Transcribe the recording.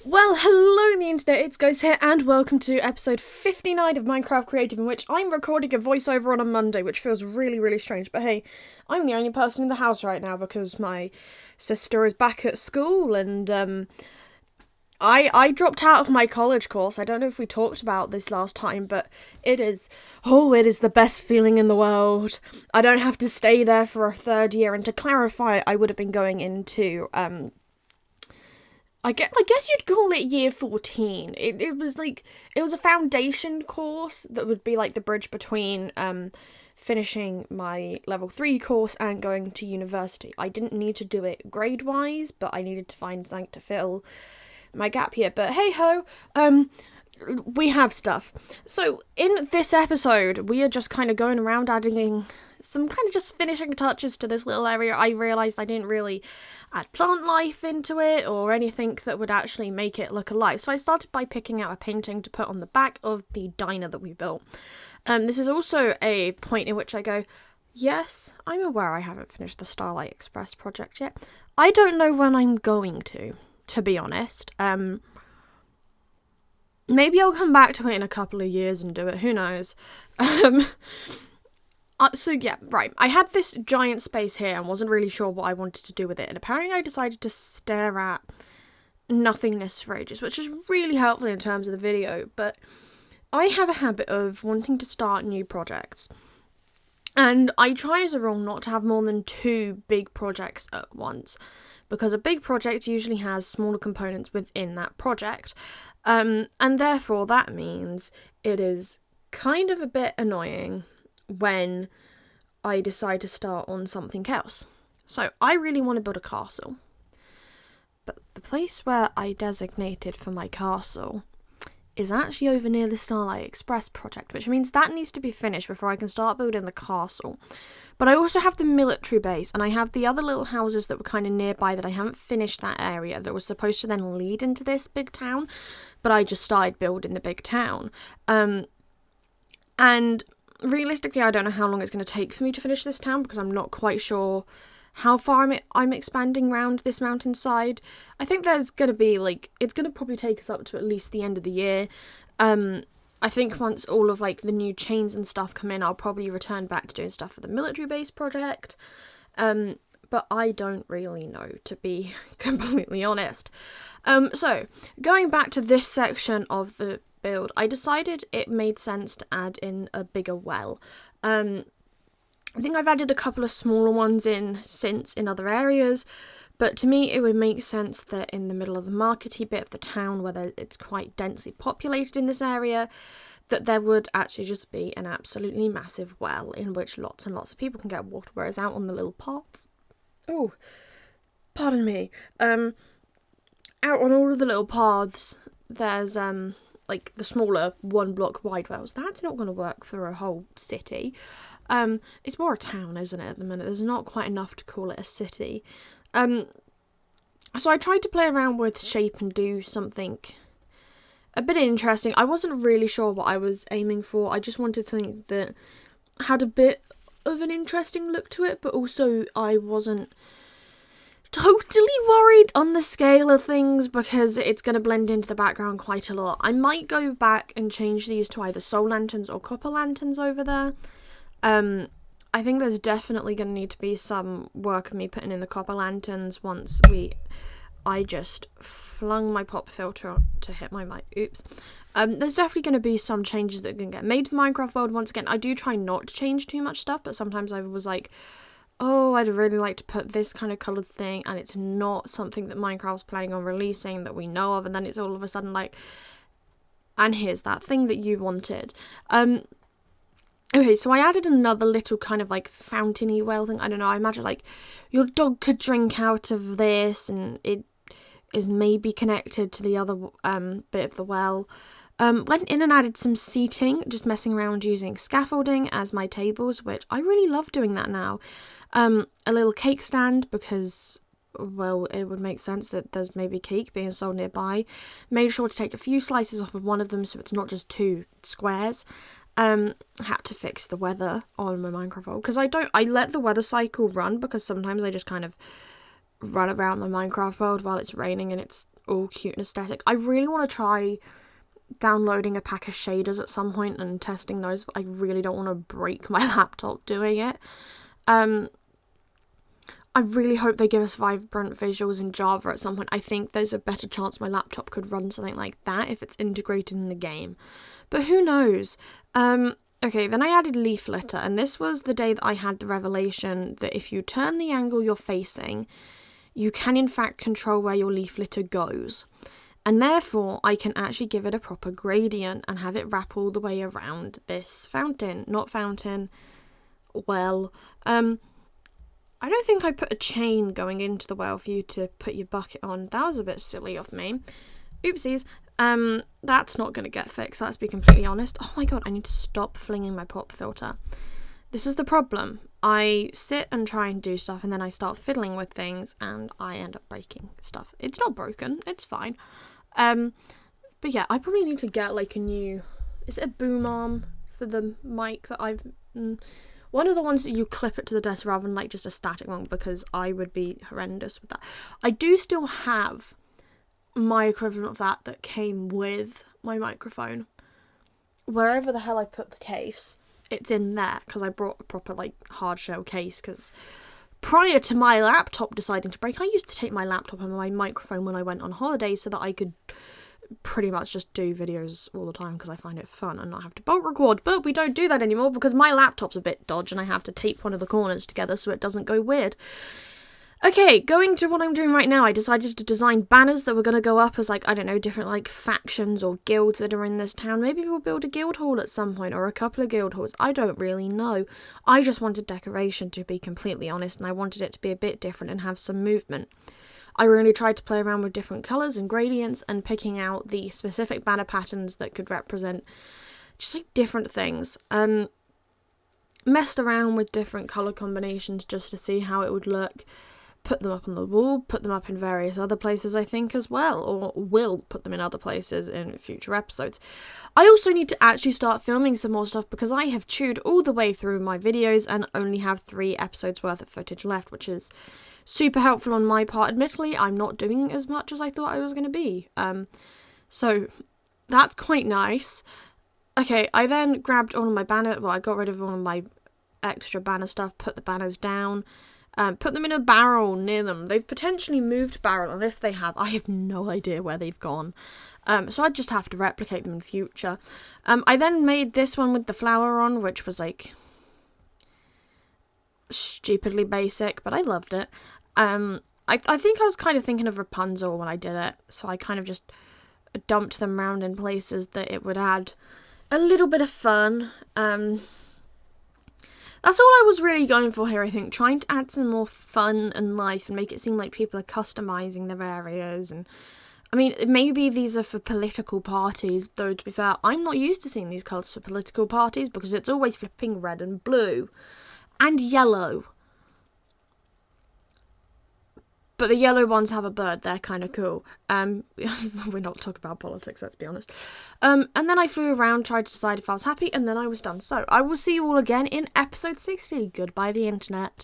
Well, hello the internet, it's Ghost here, and welcome to episode 59 of Minecraft Creative, in which I'm recording a voiceover on a Monday, which feels really, really strange. But hey, I'm the only person in the house right now because my sister is back at school, and I dropped out of my college course. I don't know if we talked about this last time, but it is the best feeling in the world. I don't have to stay there for a third year, and to clarify, I would have been going into I guess you'd call it year 14. It was a foundation course that would be like the bridge between finishing my level 3 course and going to university. I didn't need to do it grade wise, but I needed to find something to fill my gap year. But hey ho, we have stuff. So in this episode, we are just kind of going around adding some kind of just finishing touches to this little area. I realised I didn't really add plant life into it or anything that would actually make it look alive. So I started by picking out a painting to put on the back of the diner that we built. This is also a point in which I go, yes, I'm aware I haven't finished the Starlight Express project yet. I don't know when I'm going to be honest. Maybe I'll come back to it in a couple of years and do it, who knows. So yeah, right, I had this giant space here and wasn't really sure what I wanted to do with it, and apparently I decided to stare at nothingness for ages, which is really helpful in terms of the video, but I have a habit of wanting to start new projects, and I try as a rule not to have more than 2 big projects at once, because a big project usually has smaller components within that project, and therefore that means it is kind of a bit annoying when I decide to start on something else. So I really want to build a castle, but the place where I designated for my castle is actually over near the Starlight Express project, which means that needs to be finished before I can start building the castle. But I also have the military base, and I have the other little houses that were kind of nearby that I haven't finished that area that was supposed to then lead into this big town, but I just started building the big town. And realistically, I don't know how long it's going to take for me to finish this town, because I'm not quite sure how far I'm expanding around this mountainside. I think there's going to be, it's going to probably take us up to at least the end of the year. I think once all of, the new chains and stuff come in, I'll probably return back to doing stuff for the military base project. But I don't really know, to be completely honest. So, going back to this section of the build, I decided it made sense to add in a bigger well. I think I've added a couple of smaller ones in since in other areas, but to me it would make sense that in the middle of the markety bit of the town, where it's quite densely populated in this area, that there would actually just be an absolutely massive well in which lots and lots of people can get water, whereas out on the little paths, oh, pardon me, out on all of the little paths, there's the smaller 1 block wide wells. That's not going to work for a whole city. It's more a town, isn't it, at the minute? There's not quite enough to call it a city. So I tried to play around with shape and do something a bit interesting. I wasn't really sure what I was aiming for. I just wanted something that had a bit of an interesting look to it, but also I wasn't totally worried on the scale of things, because it's going to blend into the background quite a lot. I might go back and change these to either soul lanterns or copper lanterns over there. I think there's definitely going to need to be some work of me putting in the copper lanterns once I just flung my pop filter to hit my mic. Oops. There's definitely going to be some changes that are going to get made to the Minecraft world. Once again, I do try not to change too much stuff, but sometimes I was like, oh, I'd really like to put this kind of coloured thing, and it's not something that Minecraft's planning on releasing that we know of, and then it's all of a sudden like, and here's that thing that you wanted. Okay, so I added another little kind of fountainy well thing. I don't know, I imagine your dog could drink out of this, and it is maybe connected to the other bit of the well. Went in and added some seating, just messing around using scaffolding as my tables, which I really love doing that now. A little cake stand, because, well, it would make sense that there's maybe cake being sold nearby. Made sure to take a few slices off of one of them so it's not just 2 squares. Had to fix the weather on my Minecraft world, because I let the weather cycle run, because sometimes I just kind of run around my Minecraft world while it's raining, and it's all cute and aesthetic. I really want to try downloading a pack of shaders at some point and testing those, but I really don't want to break my laptop doing it. I really hope they give us vibrant visuals in Java at some point. I think there's a better chance my laptop could run something like that if it's integrated in the game. But who knows? Okay, then I added leaf litter, and this was the day that I had the revelation that if you turn the angle you're facing, you can in fact control where your leaf litter goes. And therefore, I can actually give it a proper gradient and have it wrap all the way around this fountain. Not fountain, well. I don't think I put a chain going into the well for you to put your bucket on. That was a bit silly of me. Oopsies. That's not going to get fixed, let's be completely honest. Oh my god, I need to stop flinging my pop filter. This is the problem. I sit and try and do stuff, and then I start fiddling with things, and I end up breaking stuff. It's not broken, it's fine. But yeah, I probably need to get like a new... Is it a boom arm for the mic that I've... One of the ones that you clip it to the desk rather than like just a static one, because I would be horrendous with that. I do still have my equivalent of that came with my microphone. Wherever the hell I put the case, it's in there, because I brought a proper like hard shell case, because prior to my laptop deciding to break, I used to take my laptop and my microphone when I went on holiday so that I could pretty much just do videos all the time because I find it fun and not have to bolt record. But we don't do that anymore because my laptop's a bit dodgy and I have to tape one of the corners together so it doesn't go weird. Okay, going to what I'm doing right now, I decided to design banners that were going to go up as like, I don't know, different like factions or guilds that are in this town. Maybe we'll build a guild hall at some point, or a couple of guild halls. I don't really know. I just wanted decoration, to be completely honest, and I wanted it to be a bit different and have some movement. I really tried to play around with different colours and gradients and picking out the specific banner patterns that could represent just like different things. Messed around with different colour combinations just to see how it would look. Put them up on the wall, put them up in various other places I think as well, or will put them in other places in future episodes. I also need to actually start filming some more stuff because I have chewed all the way through my videos and only have 3 episodes worth of footage left, which is super helpful on my part. Admittedly, I'm not doing as much as I thought I was going to be. So that's quite nice. Okay, I then grabbed all of my banner, I got rid of all of my extra banner stuff, put the banners down, put them in a barrel near them. They've potentially moved barrel, and if they have, I have no idea where they've gone. So I just have to replicate them in future. I then made this one with the flower on, which was like stupidly basic, but I loved it. I think I was kind of thinking of Rapunzel when I did it, so I kind of just dumped them around in places that it would add a little bit of fun. That's all I was really going for here, I think, trying to add some more fun and life and make it seem like people are customizing their areas. And I mean, maybe these are for political parties, though to be fair, I'm not used to seeing these colours for political parties because it's always flipping red and blue and yellow. But the yellow ones have a bird, they're kind of cool. We're not talking about politics, let's be honest. And then I flew around, tried to decide if I was happy, and then I was done. So, I will see you all again in episode 60. Goodbye, the internet.